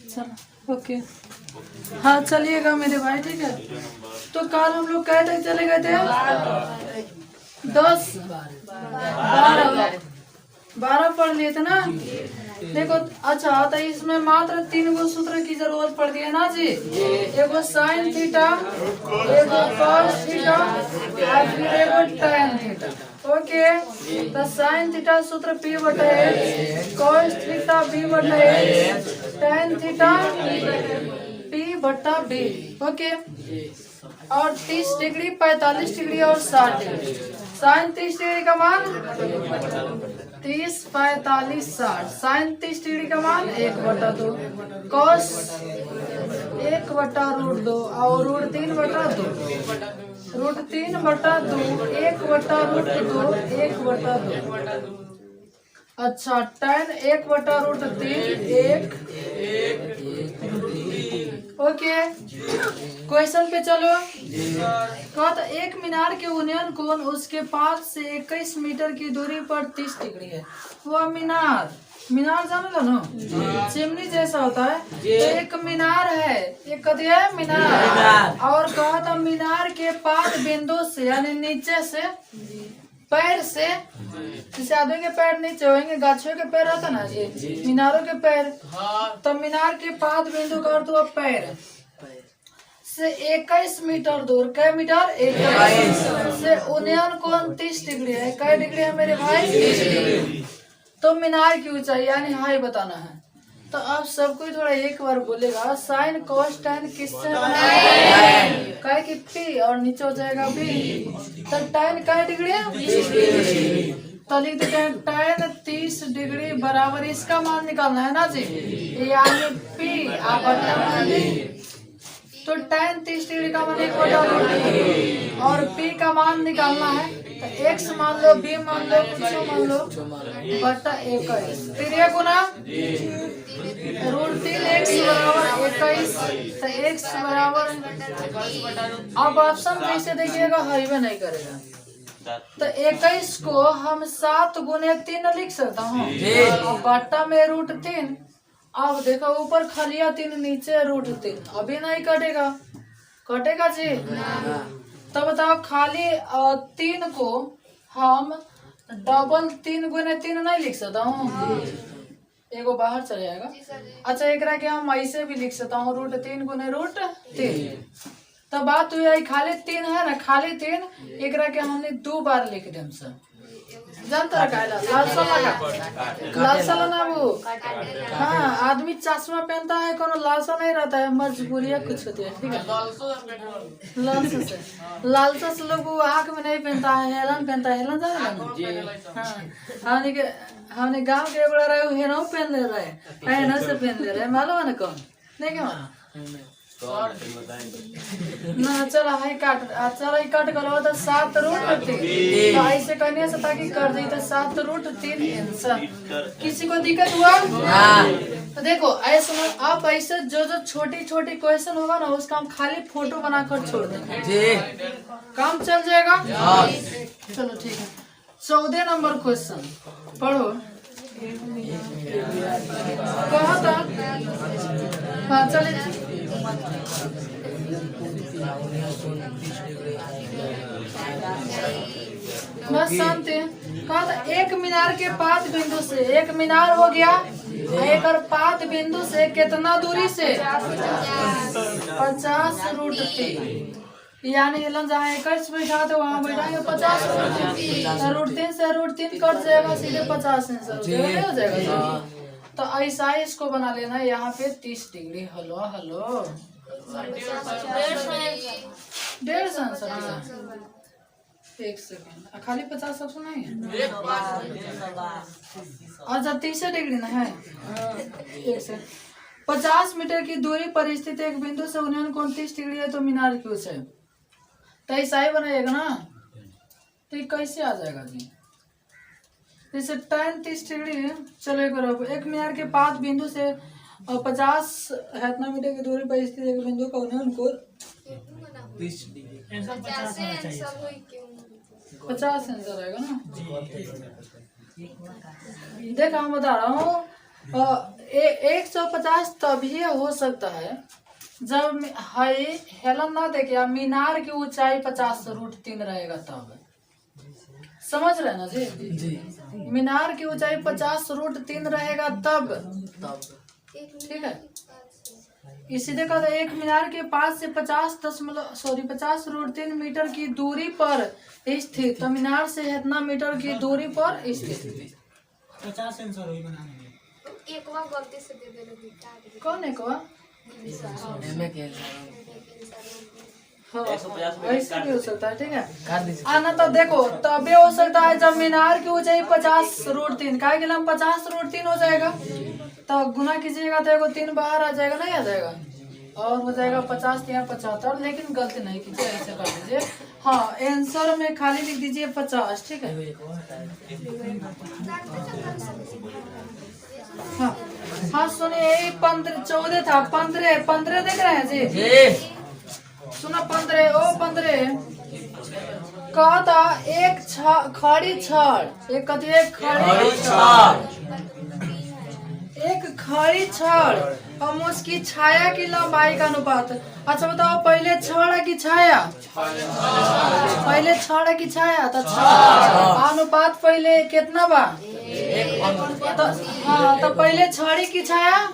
चलो ओके। हाँ चलिएगा मेरे भाई, ठीक है। तो कल हम लोग कह तक चले गए थे 10 12 पढ़ लिए थे ना। देखो अच्छा, तो इसमें मात्र 3 गो सूत्र की जरूरत पड़ती है ना जी। एगो साइन थीटा, एगो कॉस थीटा और फिर एगो टैन थीटा। ओके, तो साइन थीटा सूत्र P बटा H, कॉस थीटा B बटा H, टैन थीटा P बटा B। ओके, और 30 डिग्री, 45 डिग्री और 60 डिग्री। साइन 30 डिग्री का मान 30, 45, 60। साइन 30 डिग्री का मान 1/2, कॉस 1/√2 और √3/2, √3/2, 1/√2, 1/2। अच्छा, tan 1/√3, 1। ओके, क्वेश्चन पे चलो। कहा था एक मीनार के उन्नयन कोण उसके पास से 21 मीटर की दूरी पर 30 डिग्री है। वह मीनार जान लो ना, चिमनी जैसा होता है। तो एक मीनार है, एक कथी है मीनार। और कहा था मीनार के पाद बिंदु से यानी नीचे से पैर से, जैसे आदमी के पैर नीचे होंगे, गाछियों के पैर रहता ना जी, मीनारों के पैर। तो मीनार के पाद बिंदु का अर्थ हुआ पैर से 21 मीटर दूर। कै मीटर? 21 से उन्नयन कोण 30 डिग्री है। कै डिग्री है मेरे भाई? 30 डिग्री। तो मीनार की ऊंचाई यानी हाई बताना है। तो आप सबको थोड़ा एक बार बोलेगा, साइन कॉस टैन किससे बना है? कै की P और नीचे हो जाएगा B। तो टैन कै डिग्री है? 30 डिग्री। तो लिख देते हैं टैन 30 डिग्री बराबर इसका मान निकालना है ना जी, यानी P आप तो टैन 30 डिग्री का मान 1/√3 और P का मान निकालना है। तो x मान लो, B मान लो, कुछ मान लो, बटा 21। फिर ये गुना √3x बराबर 21। तो x बराबर, अब ऑप्शन कैसे देखिएगा, हाईवे नहीं करेगा। तो 21 को हम 7 गुने 3 लिख सकता हूँ, बट्टा में √3। अब देखो ऊपर खालिया 3, नीचे √3। अभी नहीं कटेगा, कटेगा जी? तो बताओ खाली 3 को हम डबल 3 गुने 3 नहीं लिख सकता हूँ, एगो बाहर चले जाएगा। अच्छा, एक के हम ऐसे भी लिख सकता हूँ, √3 गुने √3। तो बात हुई है खाली 3 है ना, खाली 3 एक के हमने 2 बार लिख दें सर। जानता रखा है लाल साला ना वो। हाँ, आदमी चश्मा पहनता है, कोनो लालसा नहीं रहता है, मजबूरी है कुछ होती है, ठीक है। लालसा से लोग वो आँख में नहीं पहनता है, हेलन पहनता है। हेलन जाएगा हाँ, हमने गाँव के बड़ा रहे हेनो पहन ले रहे, हेनो से पहन ले रहे, मालूम है ना कौन? नहीं क्या ना, चलो हाई काट, चलो ही कट करो तो 7√3। तो ऐसे करने से ताकि कर दी तो 7√3 आंसर। किसी को दिक्कत हुआ? तो देखो ऐसे आप ऐसे जो छोटी छोटी क्वेश्चन होगा ना, उसका हम खाली फोटो बनाकर छोड़ देंगे, काम चल जाएगा। चलो ठीक है, 14 नंबर क्वेश्चन पढ़ो। कहा था? हाँ चलिए, बस शांति। कहा था एक मीनार के पाद बिंदु से, एक मीनार हो गया, एक और पाद बिंदु से कितना दूरी से? 50√3। यानी हेलन जहाँ 21 बैठा तो वहाँ बैठाएंगे 50 √3 से √3 कट जाएगा, सीधे 50 आंसर हो जाएगा। तो ऐसा ही इसको बना लेना, यहाँ पे 30 डिग्री। Hello 150 answer. एक सेकंड, खाली 50 ऑप्शन नहीं है। अच्छा 30 डिग्री ना है। एक सेकंड, 50 मीटर की दूरी पर स्थित एक बिंदु से उन्नयन कोण 30 डिग्री है, तो मीनार की ऊंचाई तो ऐसा ही बनाएगा ना। तो ये कैसे आ जाएगा जी? जैसे tan 30 डिग्री, चलो एक मीनार के पाद बिंदु से 50 मीटर की दूरी पर स्थित एक बिंदु का उन्नयन कोण 30 डिग्री। 50 आंसर आएगा ना। देखा, हम बता रहा हूँ 150 तभी हो सकता है जब हेलन ना देखिए मीनार की ऊंचाई 50√3 रहेगा तब। समझ रहे ना जी? मीनार की ऊंचाई 50√3 रहेगा तब। ठीक है, इसी देखा था एक मीनार के पास से 50.3 मीटर की दूरी पर स्थित, तो मीनार से इतना मीटर की दूरी पर स्थित। 50 सेंसर हुई बनाने में। एक बार गलती से दे दे। कौन है कौन? हाँ, ऐसे भी हो सकता है। ठीक है, आना तो देखो तभी हो सकता है जब मीनार की ऊंचाई 50√3 का 50√3 हो जाएगा, तो गुना कीजिएगा तो एगो 3 बाहर आ जाएगा, नहीं आ जाएगा, और हो जाएगा 50 या 75। लेकिन गलती नहीं कीजिए, ऐसे कर दीजिए। हाँ, आंसर में खाली लिख दीजिए 50। ठीक है, हाँ हाँ सुनिए 14 था, 15 देख रहे हैं जी? सुना 15 ओ 15 कहा था एक खड़ी छड़, एक कथी एक खड़ी एक खड़ी छड़ और उसकी छाया की लंबाई का अनुपात। अच्छा बताओ पहले छड़ है कि छाया? पहले छड़ है कि छाया? तो अनुपात पहले कितना बा? हाँ, तो पहले छड़ी की छाया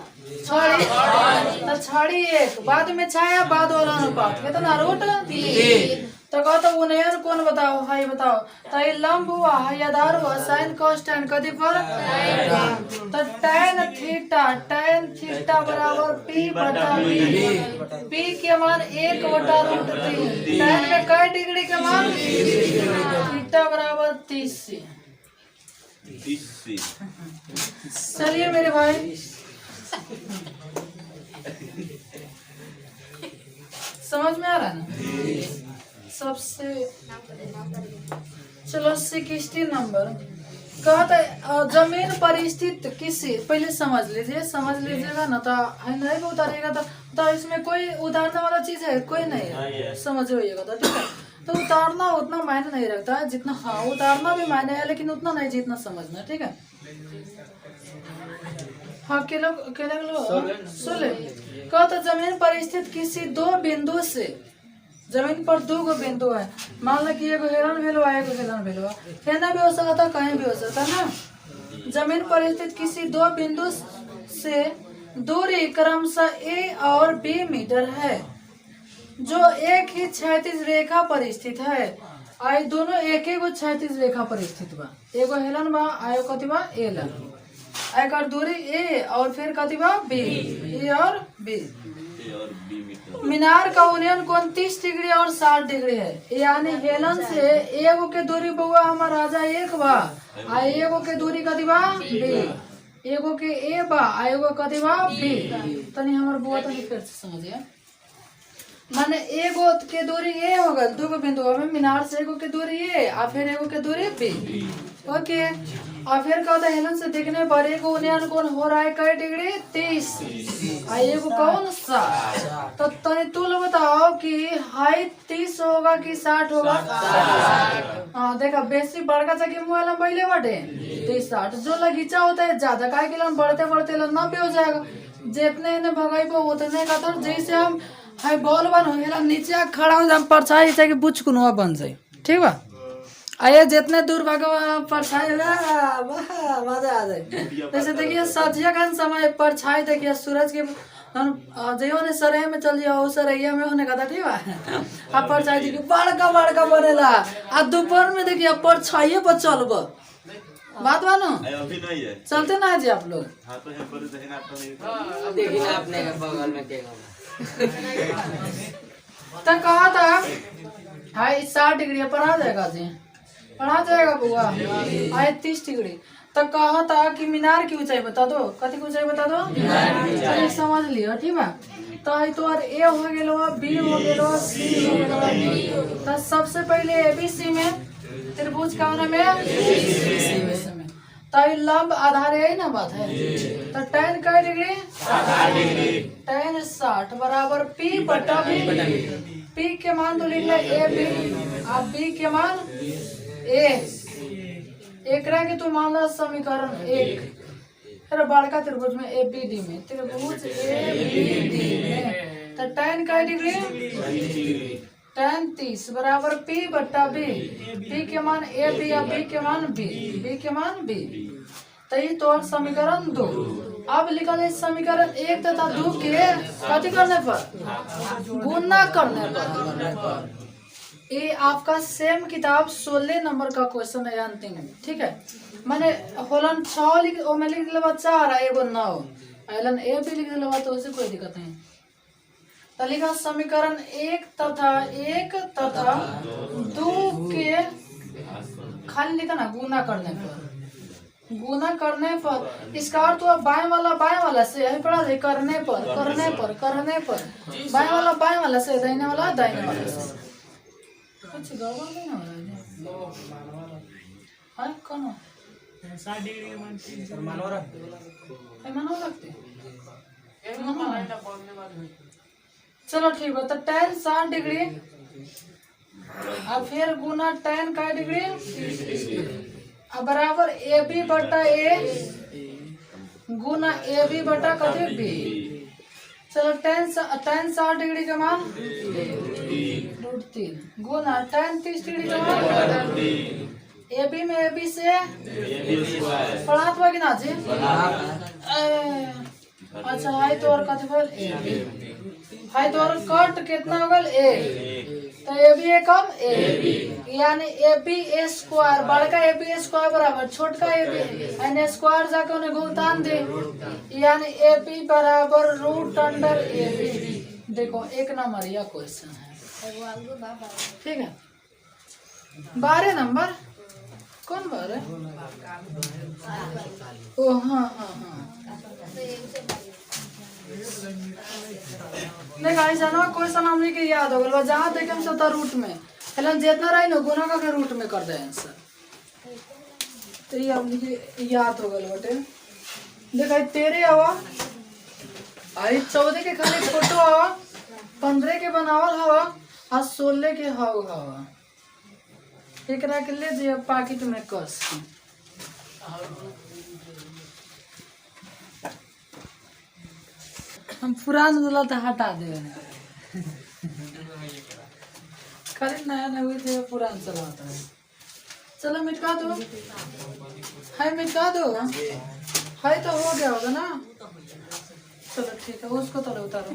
छड़ी, तो छड़ी एक, बाद में छाया, बाद वाला अनुपात कितना रूट 3। तो कहो तो उन्हें कौन बताओ? हाई बताओ। तो ये लंब हुआ, आधार हुआ, साइन कोसाइन कथी पर? तो tan थीटा बराबर P बटा P के मान 1/√3। tan में कई डिग्री के मान? थीटा बराबर 30। चलिए मेरे भाई, समझ में आ रहा है ना? सबसे चलो 60 नंबर कहता है जमीन पर स्थित किसी, पहले समझ लीजिएगा ना, तो नहीं भी उतारिएगा तो इसमें कोई उतारने वाला चीज है कोई नहीं है, समझ होइएगा तो। ठीक है, तो उतारना उतना मायने नहीं रखता है जितना, हाँ उतारना भी मायने है लेकिन उतना नहीं जितना समझना। ठीक है, हाँ के लोग सुन कहता जमीन पर स्थित किसी दो बिंदु से, जमीन पर 2 बिंदु है, मान लो कि एगो हेलन भेल हुआ, एगो हेलन भेल हुआ, कहना भी हो सकता है कहीं भी हो सकता है ना। जमीन पर स्थित किसी 2 बिंदु से दूरी क्रमशः A और B मीटर है, जो एक ही क्षैतिज रेखा पर स्थित है। आई दोनों एक ही क्षैतिज रेखा पर स्थित बा, एगो हेलन बा, आयो कथी बा एलन, एकर दूरी A और फिर कथी बा B, A और B। मीनार का उन्नयन कोण 30 डिग्री और 60 डिग्री है, यानी हेलन से एगो के दूरी बउआ हमार राजा 1 बा, आ एगो के दूरी कथी बा B, एगो के A बा, आ एगो कथी बा B। तनी हमर बुआ तनी फिर से समझिए, माने एगो के दूरी A हो गल, 2 बिंदु में मीनार से एगो के दूरी A आ फिर एगो के दूरी B। ओके, और फिर कहता है हेलन से देखने पर एगो उन्नयन कोण हो रहा है कई डिग्री 30, आ एगो कौन सा? तो तनी तुल बताओ कि हाई 30 होगा कि 60 होगा? हाँ देखा, बेसी बड़का चक्की मोबाइल में पहले बाटे 30-60, जो लगीचा होता है ज्यादा का के बढ़ते बढ़ते लंबा भी हो जाएगा, जितने इन्हें भगाई पे उतने का। तो जैसे हम हाई बॉल बन हो नीचे खड़ा हो जाए परछाई जैसे कि बुच कुनवा बन जाए, ठीक बा? आइए जितने दूर भागो परछाई मजा आ जाए। जैसे देखिए सजिया का समय परछाई देखिए सूरज के जो ने सरे में चल जाओ सरैया में होने का था, ठीक है? अब परछाई देखिए बड़का बनेला, आ दोपहर में देखिए परछाई पर चलब, बात मानो अभी नहीं है, चलते ना जी आप लोग। हाँ तो यहाँ पर देखना देखिए ना अपने बगल में क्या तो कहा था हाई 60 डिग्री पर आ जाएगा जी, पढ़ा जाएगा बुआ, आए 30 डिग्री। तो कहा था कि मीनार की ऊंचाई बता दो, कथी की ऊंचाई बता दो, चलिए समझ लियो, ठीक है? तो है तो ए हो गेलो, बी हो गेलो, सी हो गेलो। तो सबसे पहले ABC में त्रिभुज का में तो लंब आधार यही ना बात है। तो tan कई डिग्री, tan 60 बराबर P बटा B। P के मान तो लिख ले AB, अब B के मान A। एकरा के तू मान लो समीकरण 1, अरे बड़का त्रिभुज में एबीडी में, त्रिभुज एबीडी में तो tan का डिग्री tan 30 बराबर P बट्टा B। P के मान A B या B के मान B, B के मान B। तो ये तो समीकरण 2। अब लिखा जाए समीकरण 1 तथा 2 के कथी करने पर, गुना करने पर। ये आपका सेम किताब 16 नंबर का क्वेश्चन है अंतिम में, ठीक है। मैंने होलन 6 लिख दिया 4 एगो 9 एलन ए भी लिख दिया तो उससे कोई दिक्कत नहीं। तो लिखा समीकरण 1 तथा 2 के खाली लिखा ना गुना करने पर इसका अर्थ हुआ बाएं वाला से यही पढ़ा दे करने पर बाएं वाला से दाहिने वाला से। कुछ गड़बड़ नहीं हो रहा है कौन 60 डिग्री के मान 3 मानो रखते चलो ठीक है। तो tan 60 डिग्री और फिर गुना tan का डिग्री अब बराबर ए बी बटा ए गुना ए बी बटा कथी बी। चलो tan 60 डिग्री का मान √3 गुना tan 30 डिग्री का मान ए बी में ए बी से पढ़ात हुआ कि ना जी। अच्छा हाई तो और कथी बोल हाई तो और कट कितना हो गल ए तो ए बी कम ए यानी ए बी ए स्क्वायर बड़का ए बी स्क्वायर बराबर छोटका ए बी एन स्क्वायर जाके उन्हें भुगतान दे यानी ए बी बराबर √ए बी। देखो 1 नंबर यह क्वेश्चन है, ठीक है। 12 नंबर कौन 12 ओ हाँ नहीं गाइस जानो क्वेश्चन हमने के याद हो गल जहाँ देखे हम सता रूट में हेलन जितना रही ना गुना का रूट में कर दे आंसर। तो ये हमने के याद हो गल बटे। देखा 13 हवा आई 14 के खाली फोटो हवा 15 के बनावल हवा और 16 के हवा एकरा के ले जे पाकिट में कस हम पुरान वाला तो हटा देवे खाली नया हुए थे पुरान चलाता है। चलो मिटका दो हाय मिटका दो हाय तो हो गया होगा ना। चलो ठीक है उसको तो उतारो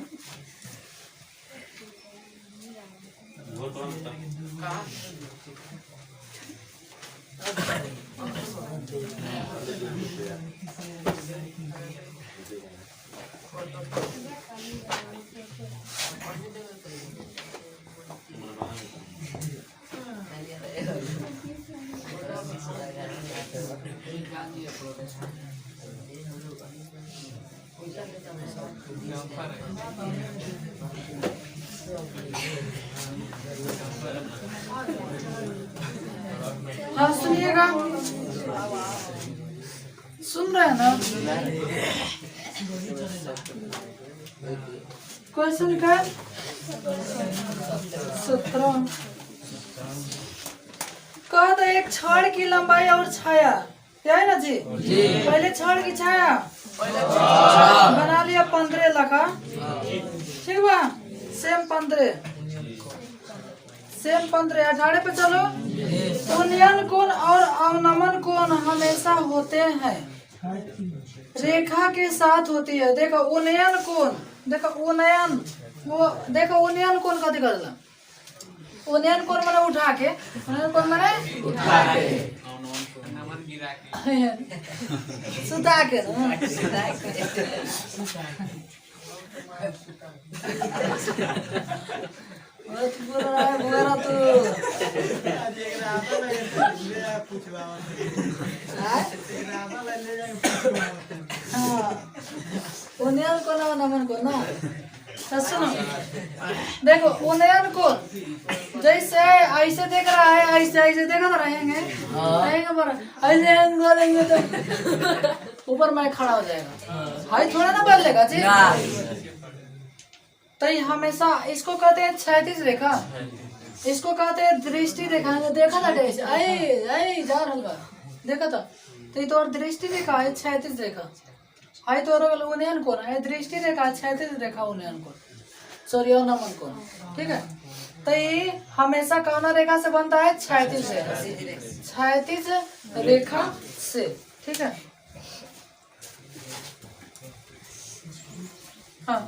हाँ सुनिएगा सुन रहे हैं ना। क्वेश्चन का 17 कहा था एक छड़ की लंबाई और छाया क्या है ना जी, पहले छड़ की छाया बना लिया 15 लखा ठीक बा सेम 15 18 पे चलो। उन्नयन कोण और अवनमन कोण हमेशा होते हैं रेखा के साथ होती है। देखो उन्नयन कोण देखो उन्नयन वो देखो उन्नयन कोण कथी करला उन्नयन कोण माने उठा के उन्नयन कोण माने उठा के सुता के बुरा तू उन्नयन कोण नमन कोण ना सुनो देखो उन्नयन कोण जैसे ऐसे देख रहा है ऐसे देखा तो रहेंगे ऐसे तो ऊपर मैं खड़ा हो जाएगा हाई थोड़ा ना बदलेगा जी। तो ये हमेशा इसको कहते हैं क्षैतिज रेखा इसको कहते हैं दृष्टि रेखा। देखा था ऐसे आई जा रहा देखा था तो ये तो और दृष्टि रेखा है क्षैतिज रेखा हाई तो उन्नयन कोण है दृष्टि रेखा क्षैतिज रेखा उन्नयन कोण सॉरी नमन कोण। ठीक है, तो ये हमेशा कौन रेखा से बनता है? क्षैतिज रेखा, क्षैतिज रेखा से। ठीक है, हाँ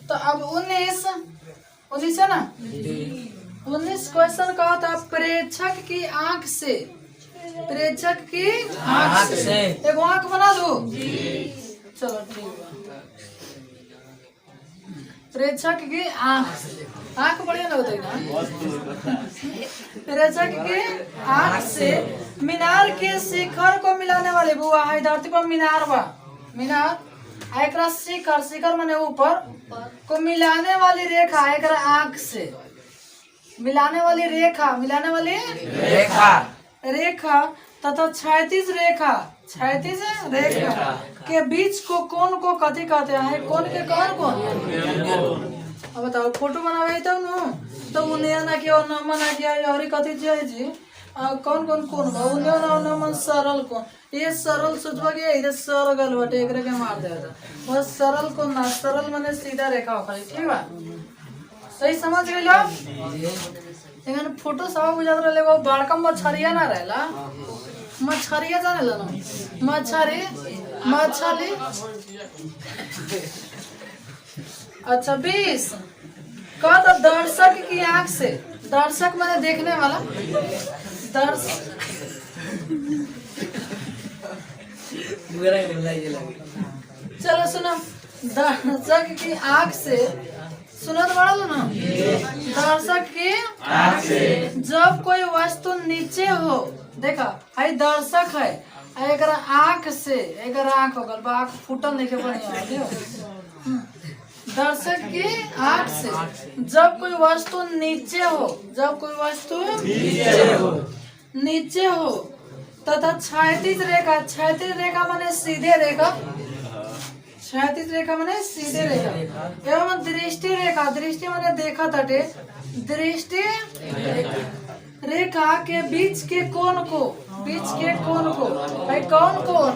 तो अब 19 है ना, 19 क्वेश्चन का होता है प्रेक्षक की आंख से, प्रेक्षक की आंख से एक आंख बना दो। चलो ठीक है, प्रेक्षक की आंख, आंख बढ़िया लगता है ना। प्रेक्षक की आंख से मीनार के शिखर को मिलाने वाले बुआ है धरती पर मीनार बा, मीनार एकरा शिखर, शिखर माने ऊपर को मिलाने वाली रेखा एकरा आंख से, मिलाने वाली रेखा, मिलाने वाली रेखा, रेखा तथा क्षैतिज रेखा, क्षैतिज रेखा के बीच को कौन को कथी कहते हैं? कौन के कौन कौन? अब बताओ फोटो बनावे तब न तो उन्हें ना किया नमन ना किया और कथी चाहिए जी कौन कौन कौन बा उन्हें ना नमन सरल कौन, ये सरल सोचवा गया इधर सर गल बटे एकरे के मार देगा बस सरल को ना, सरल माने सीधा रेखा होखा। ठीक बा, सही समझ गए लो। लेकिन फोटो सब बुझात रहले वो बड़का मछरिया ना रहला, मछरिया जाने ला ना, मछरी मछली। अच्छा 20 का तो दर्शक की आंख से, दर्शक माने देखने वाला, दर्शक चलो सुनो, दर्शक की आंख से सुनो तो बड़ा लो ना, दर्शक की आंख से जब कोई वस्तु नीचे हो, देखा है दर्शक है एक आंख से, एक आंख होकर आंख फूटल नहीं के बढ़िया। दर्शक की आंख से जब कोई वस्तु नीचे हो, जब कोई वस्तु नीचे हो तथा क्षैतिज रेखा, क्षैतिज रेखा माने सीधे रेखा, क्षैतिज रेखा माने सीधे रेखा एवं दृष्टि रेखा, दृष्टि माने देखा तटे, दृष्टि रेखा के बीच के कोण को, बीच के कोण को भाई कौन कौन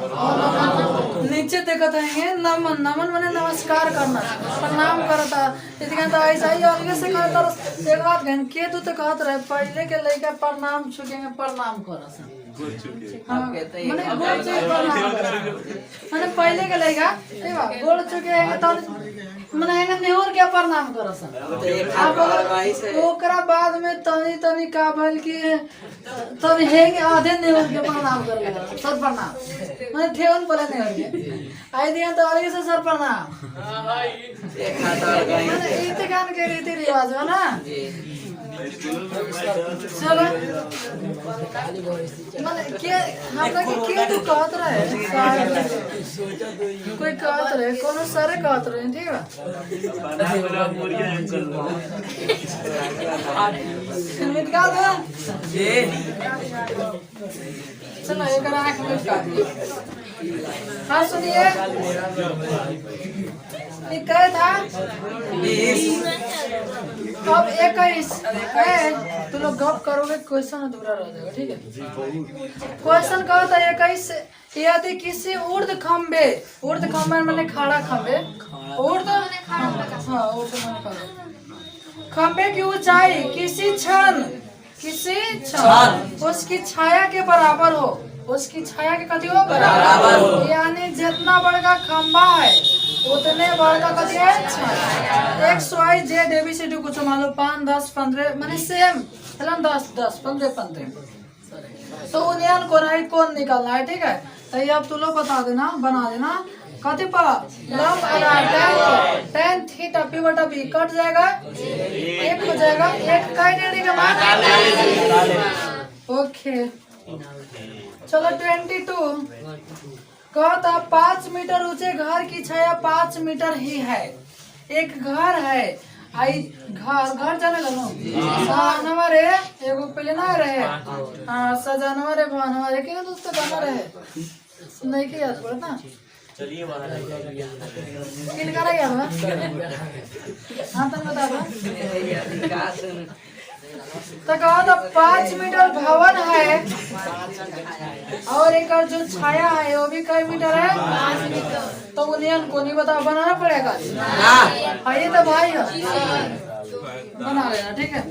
नीचे देखत है नमन, नमन माने नमस्कार करना, प्रणाम करता। तो ऐसा ही अलग से कहता एक बात के तू तो कहत रहे पहले के लड़का प्रणाम छुकेंगे, प्रणाम करस मैंने पहले के लड़का गोड़ चुके मने नेहर के प्रणाम करस। ओकरा बाद में तनी तनी का भल की तब हेंगे आधे नेहर के प्रणाम कर लेगा, सर प्रणाम मैंने ठेवन बोले नेहर के आई दिया तो अलग से सर प्रणाम। मैंने इतने गान के रीति रिवाज है ना। चलो मैंने क्या हमरा के क्या तू कहत रहे, कोई कहत रहे कोनो सारे कहत रहे। ठीक है मिट का दे जी, चलो एक आंख मिट का दी। हाँ सुनिए क्या था 20 अब 21 तो लोग गप करोगे क्वेश्चन अधूरा रह जाएगा। ठीक है, क्वेश्चन का होता है 21 यदि किसी ऊर्ध्व खंबे, ऊर्ध्व खंबे मैंने खड़ा खंबे, ऊर्ध्व हाँ ऊर्ध्व मैंने खड़ा खंबे की ऊंचाई किसी क्षण उसकी छाया के बराबर हो, उसकी छाया के कथी हो बराबर हो, यानी जितना बड़ा खंबा है उतने बड़ा कथी है एक्स वाई जेड एबीसीडी कुछ मान लो 5 10 15 माने सेम 10 10 15 15 तो उन्हें कौन निकालना है। ठीक है, तो ये अब तू लोग बता देना, बना देना कथी पर लंब tan थीटा p बटा b कट जाएगा, एक हो जाएगा, एक का डिग्री का मान ओके। चलो 22 कहता 5 मीटर ऊंचे घर की छाया 5 मीटर ही है। एक घर है आई घर जाने लगो सजानवा रे एगो पहले ना रहे हाँ सजानवा रे भानवा रे के दोस्त गाना रहे नहीं के याद पड़ा ना चलिए किन करा याद है हाँ तुम बता दो तो कहा था 5 मीटर भवन है और एक जो छाया है वो भी कई मीटर है 5 मीटर। तो उन्हें को नहीं बता बनाना पड़ेगा। हाँ ये तो भाई है बना लेना ठीक है।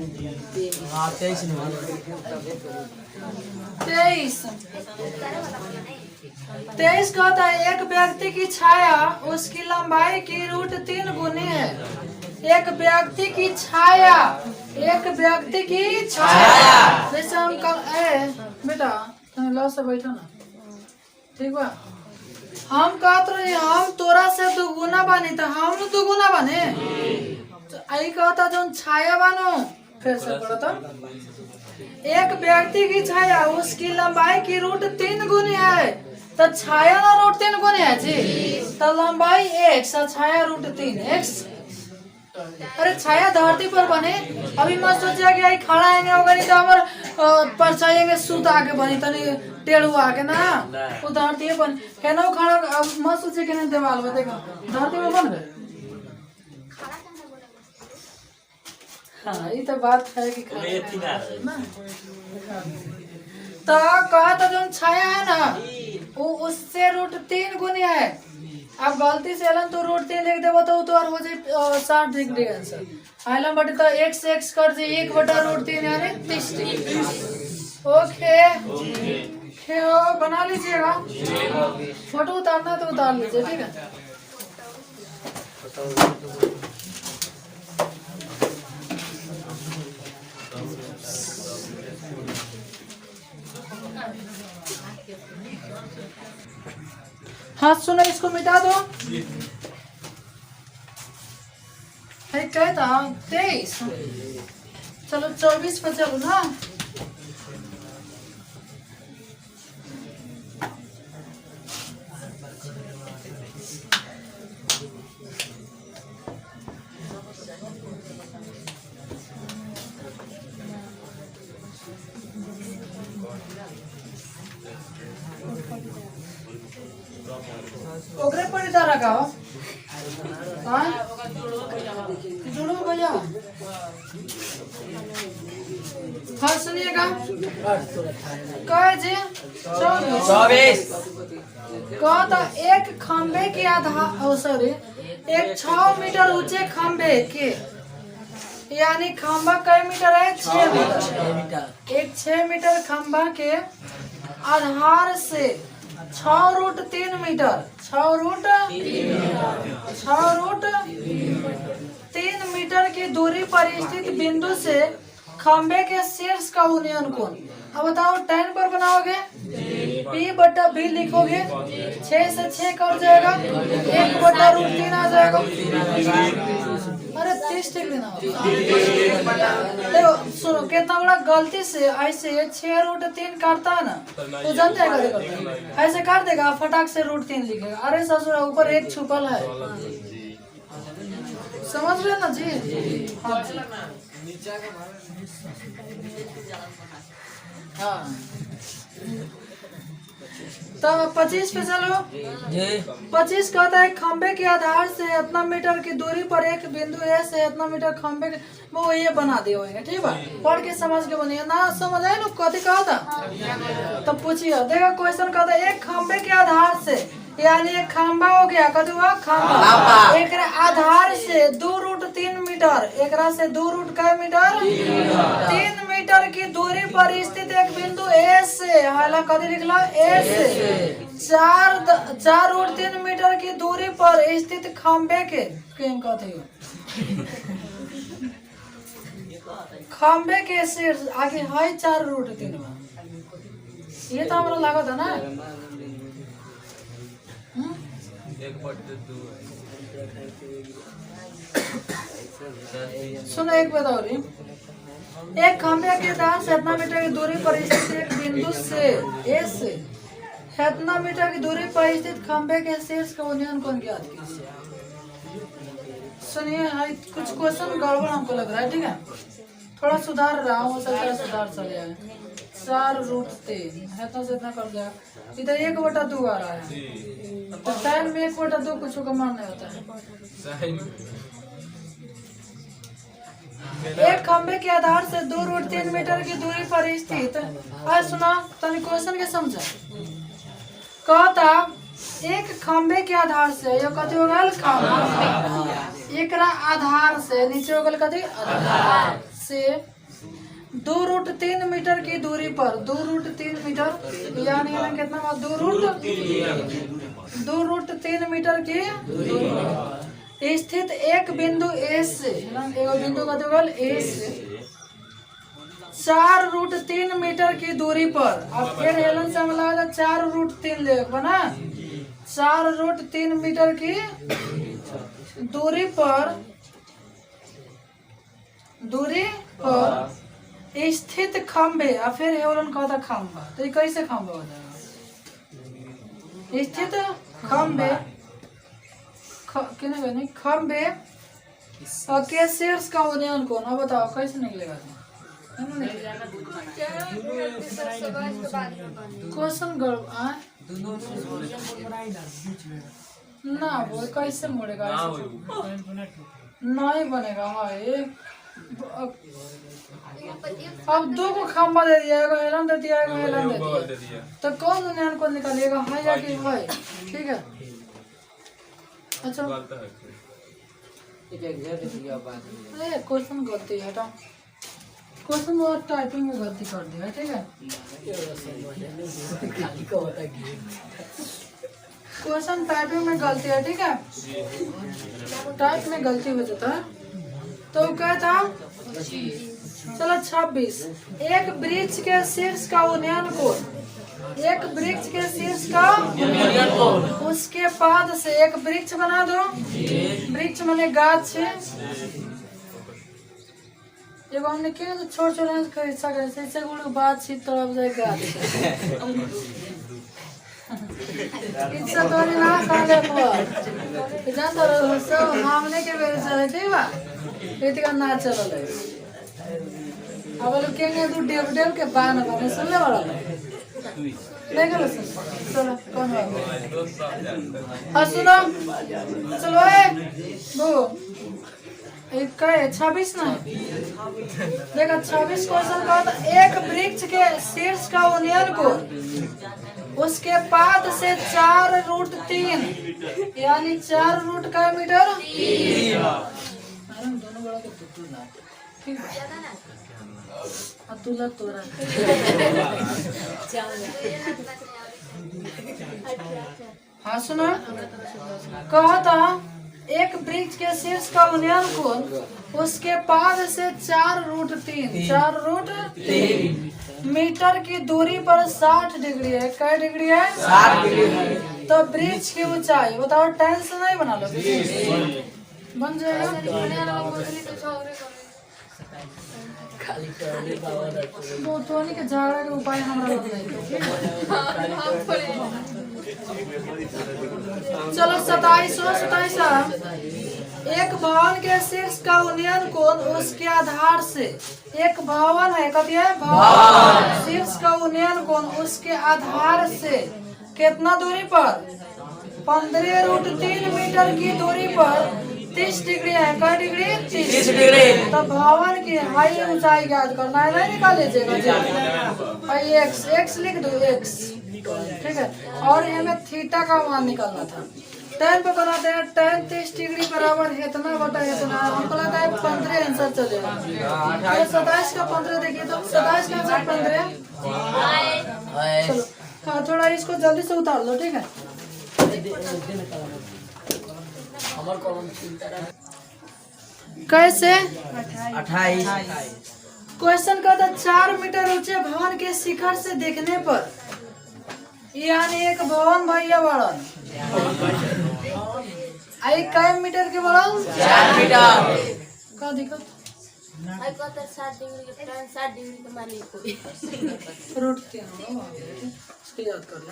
23 कहता है एक व्यक्ति की छाया उसकी लंबाई की रूट 3 गुनी है। एक व्यक्ति की छाया, एक व्यक्ति की छाया जैसे हम बेटा लो से बैठो ना ठीक बा। हम कहते रहे हम तोरा से दुगुना बनी तो हम दुगुना बने आई कहता जो छाया बनो फिर से पढ़ो तो एक व्यक्ति की छाया उसकी लंबाई की रूट 3 गुनी है। तो छाया ना रूट 3 गुनी है जी। तो लंबाई x और छाया रूट 3 x। अरे छाया धरती पर बने अभी मत सोचिए कि आई खड़ा है होगा नहीं तो हमारे परछाई में सूत आके बनी तनी टेढ़ू आके ना वो धरती बन है ना खड़ा। अब मत सोचिए कि नहीं दीवार में देखो धरती में बन गए। हाँ ये तो बात है कि ना तो कहा था जो छाया है ना वो उससे रूट 3 गुनी है। अब गलती से एलन तो रूट 3 लिख देवो तो और हो जाए 60 डिग्री आंसर। आइलम बटे तो x से x कर दे 1/√3 यानी 30 डिग्री। ओके बना लीजिएगा। फोटो उतारना तो उतार लीजिए ठीक है। हाथ सुनो इसको मिटा दो। है क्या था 23 चलो 24 पे चलो ना। ओकरे पर इधर लगाओ। हाँ जुड़ो भैया। हाँ सुनिएगा कहे जी 24 कहा था एक खंबे के आधार सॉरी एक 6 मीटर ऊंचे खंबे के यानी खंबा कई मीटर है 6 मीटर। एक 6 मीटर खंबा के आधार से 6√3 मीटर 6√3 मीटर की दूरी पर स्थित बिंदु से खंबे के शीर्ष का उन्नयन कोण। अब बताओ 10 पर बनाओगे P/B लिखोगे 6 से 6 कट जाएगा 1/√3 आ जाएगा। अरे 30 डिग्री ना देखो सुनो कितना बड़ा गलती से ऐसे 6√3 काटता है ना तो जानते हैं कैसे करता है। ऐसे काट देगा फटाक से √3 लिखेगा। अरे ससुरा ऊपर एक छुपल है समझ रहे ना जी। हाँ तो 25 पे चलो। 25 कहता है खंबे के आधार से इतना मीटर की दूरी पर एक बिंदु ए से इतना मीटर खंबे के वो ये बना दिए हुए ठीक है। पढ़ के समझ के बनिए ना समझ आए ना कथी कहा था तो पूछिए देखा क्वेश्चन कहता है एक खंबे के आधार से यानी एक खंबा हो गया कदू खंबा एक आधार से 2√3 मीटर एक से 2 का मीटर 3 मीटर की दूरी पर स्थित एक बिंदु ए से हाला कदी लिखला ए से 4√3 मीटर की दूरी पर स्थित खंबे के खंबे के शीर्ष आगे है 4√3 ये तो हमारा लगा था ना। सुनो एक बताओ री एक खंबे के आधार से इतना मीटर की दूरी पर स्थित एक बिंदु से ए से इतना मीटर की दूरी पर स्थित खंबे के शीर्ष का उन्नयन कोण ज्ञात कीजिए। सुनिए कुछ क्वेश्चन गड़बड़ हमको लग रहा है ठीक है। थोड़ा सुधार रहा हूँ सकता सुधार चल जाए। 4√3 इतना से इतना कर जाए इधर 1/2 आ रहा है तो टाइम में 1/2 कुछ का मान नहीं होता है। एक खंबे के आधार से 2√3 मीटर की दूरी पर स्थित। आज सुना तनी क्वेश्चन के समझा। कहता एक खंबे के आधार से ये कथी हो गल खंबा, एकरा आधार से नीचे हो गल कथी आधार से 2√3 मीटर की दूरी पर 2√3 मीटर यानी यहाँ कितना हुआ 2√3 मीटर की दूरी पर स्थित एक बिंदु ए से एगो बिंदु कथी हो गल ए से 4√3 मीटर की दूरी पर। अब फिर हेलन से मिला 4√3 ले बना 4√3 मीटर की दूरी पर स्थित खंबे और फिर हेलन कहता खंबा। तो ये कैसे खंबा हो जाएगा? स्थित खंबे खंबे और के शीर्ष का उन्नयन कौन अब बताओ कैसे निकलेगा? क्वेश्चन ना वो कैसे मुड़ेगा? नहीं बनेगा। हाँ अब 2 को खंबा दे दिया, एगो हेलन दे दिया, एगो हेलन दे दिया, तो कौन उन्नयन को निकालिएगा? है या कि है? ठीक है। अच्छा क्वेश्चन गलती है, क्वेश्चन वो टाइपिंग में गलती कर दिया। ठीक है, क्वेश्चन टाइपिंग में गलती है। ठीक है, टाइप में गलती हो जाता है। तो क्या था? चलो 26 एक वृक्ष के शीर्ष का उन्नयन कोण। एक वृक्ष के शीर्ष का उसके पाद से एक वृक्ष बना दो। वृक्ष माने गाछ एगो हमने के तो छोड़ कर इच्छा करे से गुड़ बात छी तरफ जाए गाछ इच्छा तो ना साले पर जान तो सब हमने के बेर चले ठीक बा इतका ना चलल है। अब लोग के दू डेव डेव के बान बने सुनले वाला नहीं गलत सुन। चलो कौन है सुनो चलो वो एक 26 ना देखा 26 क्वेश्चन का एक वृक्ष के शीर्ष का उन्नयन को उसके पाद से 4√3 यानी 4 का मीटर दोनों बड़ा के तुलना ठीक तुला तोरा हाँ सुना कहता एक वृक्ष के शीर्ष का उन्नयन कोण उसके पाद से 4√3 मीटर की दूरी पर 60 डिग्री है। क्या डिग्री है? 60 डिग्री। तो वृक्ष की ऊंचाई बताओ, टेंशन नहीं बना लो बन जाएगा। वो टोनी के झगड़ा के उपाय हमारा चलो 27 एक भवन के शीर्ष का उन्नयन कोण उसके आधार से एक भवन है कभी है भवन शीर्ष का उन्नयन कोण उसके आधार से कितना दूरी पर 15√3 मीटर की दूरी पर 30 डिग्री है। क्या डिग्री? 30 डिग्री। तो भवन की हाई ऊंचाई ज्ञात करना है, नहीं निकाल लीजिएगा x लिख दो x ठीक है। और हमें थीटा का मान निकालना था। tan पे बनाते हैं tan 30 डिग्री बराबर इतना बटा इतना हमको लगता है 15 आंसर चलेगा। तो 27 का 15 देखिए तो 27 का आंसर 15। चलो हाँ थोड़ा इसको जल्दी से उतार लो ठीक है। कैसे 28 क्वेश्चन का था 4 मीटर ऊंचे भवन के शिखर से देखने पर यानी एक भवन भैया बड़न आई कई मीटर के बड़न 4 मीटर का दिक्कत 60 डिग्री के मानी कोई रूट 3 इसको याद कर लो।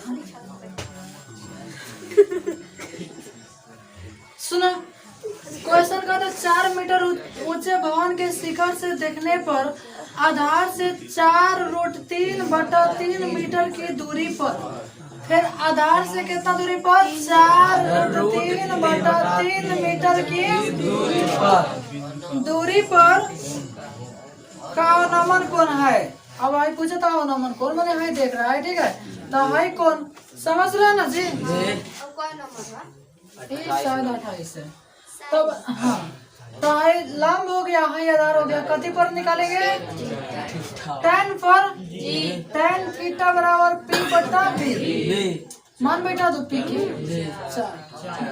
सुनो क्वेश्चन का था 4 मीटर ऊंचे भवन के शिखर से देखने पर आधार से 4√3 मीटर की दूरी पर फिर आधार से कितना दूरी पर 4√3 मीटर की दूरी पर का अवनमन कोण है। अब आई पूछे तो अवनमन कोण मैंने हाई देख रहा है, ठीक है। तो हाई कौन समझ रहे हैं ना जी? शायद 28 है। तब हाँ, तो हाई लंब हो गया, हाई आधार हो गया, कति पर निकालेंगे? 10 पर। 10 थीटा बराबर पी बटा बी। मान बैठा दो पी के,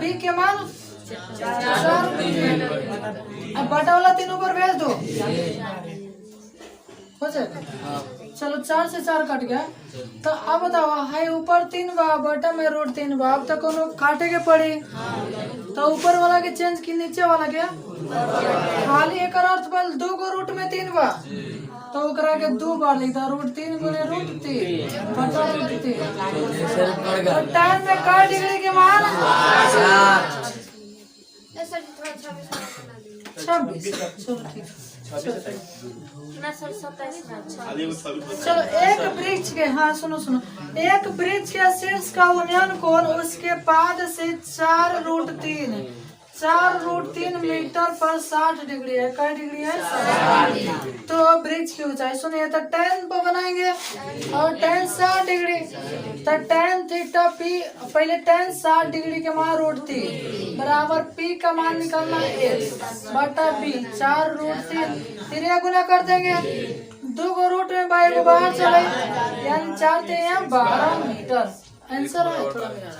पी के मान 4। अब बटा वाला 3 ऊपर भेज दो, हो जाएगा। चलो 4 से 4 कट गया। तो अब बताओ हाई ऊपर 3 बा, बटा में √3 बा। अब तक कोनो काटे के पड़ी, तो ऊपर वाला के चेंज की नीचे वाला के खाली एक अर्थ बल 2 को रूट में 3 बा, तो ओकरा के 2 बार लिखता √3 गुने √3 बटा √3। तो टाइम में का डिग्री के मान 26। चलो ठीक है। चलो एक वृक्ष के, हाँ सुनो सुनो, एक वृक्ष के शीर्ष का उन्नयन कोण उसके पाद से 4√3 मीटर पर 60 डिग्री है। क्या डिग्री है? 60। तो वृक्ष की ऊंचाई सुनिए, तो 10 पर बनाएंगे और 10 60 डिग्री, तो 10 थीटा पी, पहले 10 60 डिग्री के मान √3 बराबर पी का मान निकालना x बटा बी 4√3। 3 गुना कर देंगे, 2 को रूट में बाहर चले, यानी 4 3 12 मीटर। आंसर है थोड़ा मेरा।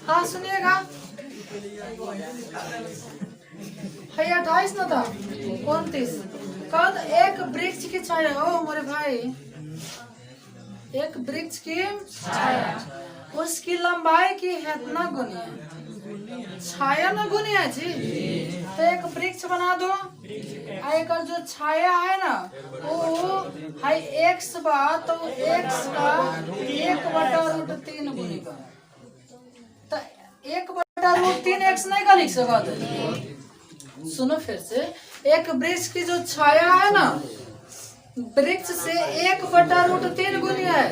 हाँ सुनिएगा, है 28 ना था 29। कद एक वृक्ष की छाया, ओ मेरे भाई, एक वृक्ष की छाया उसकी लंबाई की इतना गुनी है, छाया न गुनी है जी। तो एक वृक्ष बना दो, एक जो छाया है ना वो है x बा, तो x का 1/√3 गुनी का, तो 1/√3 x नहीं का लिख सकते। सुनो फिर से, एक वृक्ष की जो छाया है ना वृक्ष से 1/√3 गुनी है,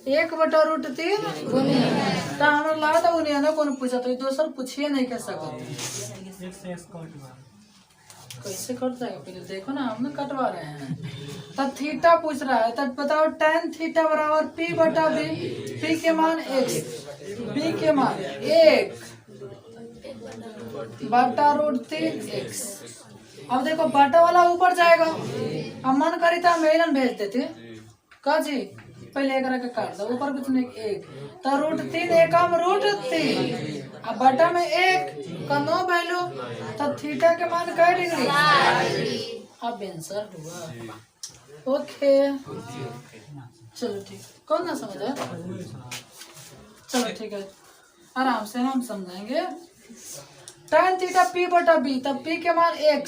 1/√3 गुनी है। तो हमारा लगा था उन्हें ना कौन पूछा, तो दोसर पूछिए नहीं कर सकते। कैसे कट जाएगा पहले देखो ना, हम ना कटवा रहे हैं। तो थीटा पूछ रहा है, तो बताओ tan थीटा बराबर p बटा b, p के मान x, b के मान 1 बटा √3x। अब देखो बटा वाला ऊपर जाएगा, अब मन करी था मेलन भेज देते का जी, पहले एक के काट दो, ऊपर कुछ नहीं 1, तो √3 एकम √3, अब बटा में 1 का 9 वैल्यू, तो थीटा के मान क्या डिग्री? अब आंसर हुआ। ओके चलो ठीक, कौन ना समझा? चलो ठीक है, आराम से हम समझाएंगे। tan थीटा p बटा b, तब p के मान x,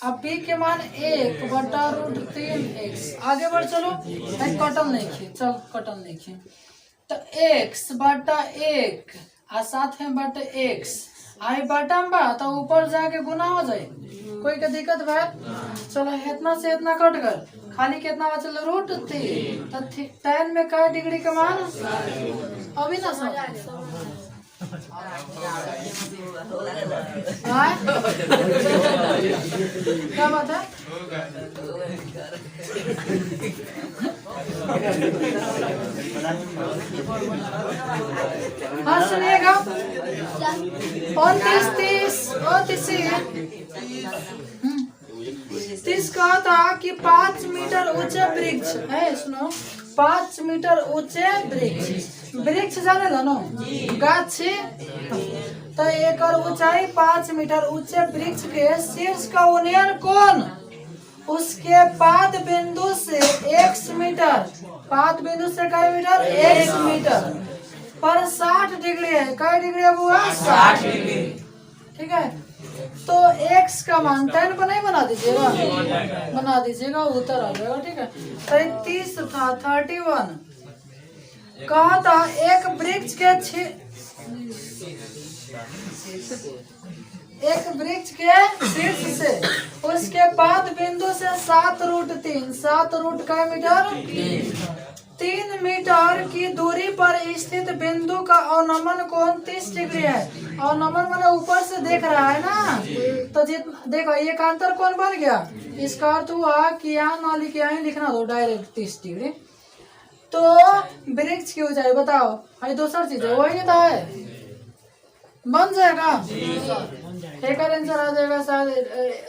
अब p के मान 1/√3x। आगे बढ़ चलो, कटन लिखिए, चल कटन लिखिए, तो x बटा 1 और साथ में बटा x, आई बटम बा तो ऊपर जाके गुना हो जाए, कोई का दिक्कत बा? चलो इतना से इतना कट कर, खाली कितना बचल √3, तो tan में क्या डिग्री का मान? अभी ना समझ क्या बात है? हाँ सुनिएगा, 30 कहा था कि 5 मीटर ऊंचे वृक्ष है, सुनो 5 मीटर ऊंचे वृक्ष जाने लो गाछी, तो एक ऊंचाई 5 मीटर ऊंचे वृक्ष के शीर्ष का उन्नयन कोण उसके पाद बिंदु से x मीटर, पाद बिंदु से क्या मीटर? x मीटर पर 60 डिग्री है। क्या डिग्री है बुआ? 60 डिग्री। ठीक है, तो x का मान 10 पर नहीं बना दीजिएगा, बना दीजिएगा, उत्तर आ जाएगा। ठीक है, 30 था 31 कहा था एक वृक्ष के एक वृक्ष के शीर्ष से उसके पाद बिंदु से 7√3 7 का मीटर 3 मीटर की दूरी पर स्थित बिंदु का अवनमन कोण 30 डिग्री है। अवनमन माने ऊपर से देख रहा है ना, तो देखो एकांतर कोण बन गया। इसका अर्थ हुआ कि यहाँ ना लिखे यहाँ लिखना दो डायरेक्ट 30 डिग्री। तो वृक्ष की ऊंचाई बताओ, अरे दूसरा चीज है वही तो है, बन जाएगा। एक आंसर आ जाएगा शायद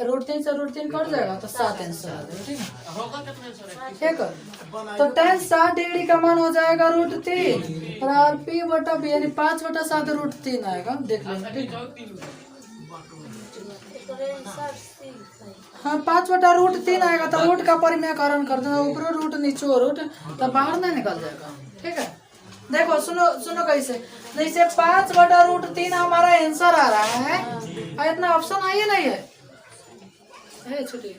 √3 से √3 कट जाएगा तो 7 आंसर आ जाएगा। ठीक है, ठीक है। तो tan 60 डिग्री का मान हो जाएगा √3 और P बटा B यानी 5/7 √3 आएगा। देख लेना, ठीक है। हाँ 5/√3 आएगा तो रूट का परिमेयकरण कर देना, ऊपर रूट नीचे रूट, तो बाहर नहीं निकल जाएगा। ठीक है, देखो सुनो कैसे, जैसे 5/√3 हमारा आंसर आ रहा है, इतना ऑप्शन है नहीं है छुट्टी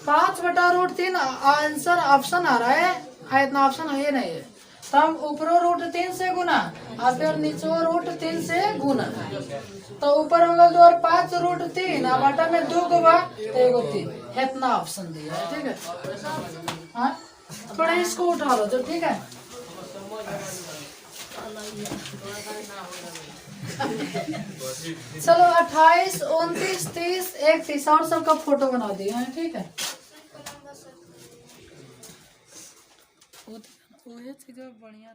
5/√3 आंसर ऑप्शन आ रहा है, इतना ऑप्शन है नहीं है। तो हम ऊपर √3 से गुना और फिर नीचे √3 से गुना, तो ऊपर होगा 2 और 5 √3 और बटा में 2 को बा तो 1 3, इतना ऑप्शन दिया है। ठीक है, हाँ थोड़ा इसको उठा लो तो ठीक है। चलो 28, 29, 30, 31 और सबका फोटो बना दिए हैं। ठीक है, वो चीज बढ़िया